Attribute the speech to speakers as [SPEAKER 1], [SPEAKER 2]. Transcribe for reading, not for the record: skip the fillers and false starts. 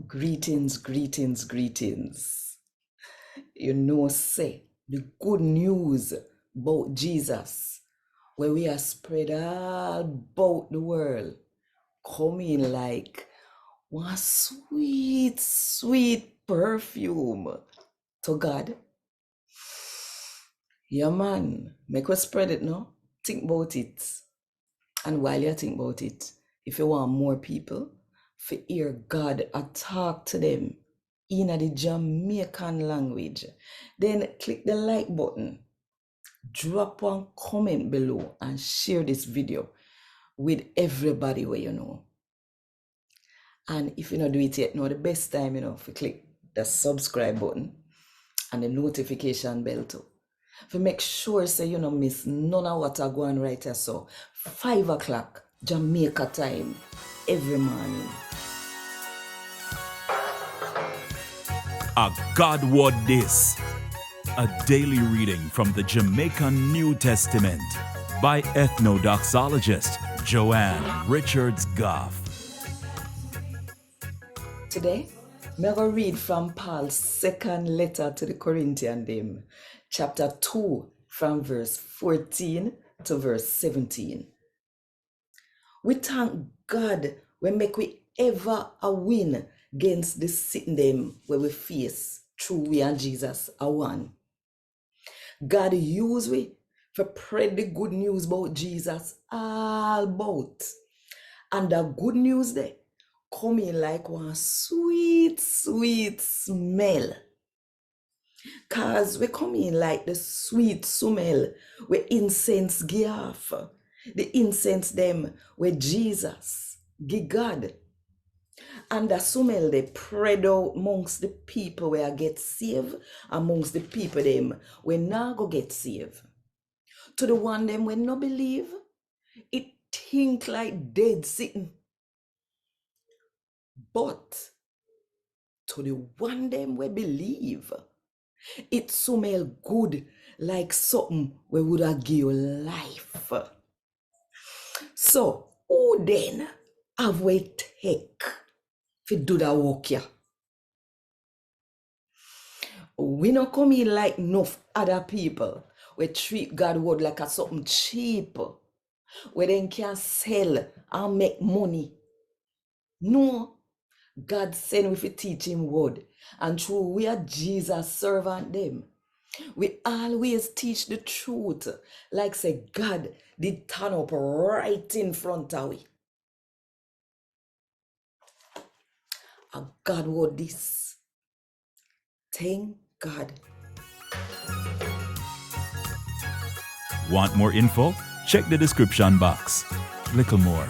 [SPEAKER 1] Greetings, greetings, greetings. Say the good news about Jesus, where we are spread all about the world, coming like one sweet, sweet perfume to God. Yeah, man, make us spread it, no? Think about it. And while you think about it, if you want more people to hear God and talk to them in the Jamaican language, then click the like button, drop one comment below, and share this video with everybody where you know. And if you don't do it yet, the best time, if you click the subscribe button and the notification bell too. To make sure so you don't miss none of what are going right here. So 5 o'clock Jamaica time every morning.
[SPEAKER 2] A God Word This, a daily reading from the Jamaican New Testament by Ethnodoxologist Joanne Richards Goffe.
[SPEAKER 1] Today, I'm going to read from Paul's second letter to the Corinthians, chapter 2, from verse 14 to verse 17. We thank God when make we ever a win against the sin them where we face through we and Jesus are one. God use we for spread the good news about Jesus all about. And the good news there coming like one sweet, sweet smell. Cause we come in like the sweet smell where incense give off. The incense them where Jesus give God. And the smell they spread out amongst the people where I get saved, amongst the people them where now go get saved. To the one them when no believe, it think like dead sitting. But to the one them we believe, it smell good like something we would have give you life. So, who then have we take to do that work here? We not come in like enough other people. We treat God word like a something cheap. We then can sell and make money. No. God send we to teach him word. And through we are Jesus servant them. We always teach the truth. Like say God did turn up right in front of we. And God word this. Thank God.
[SPEAKER 2] Want more info? Check the description box. Little more.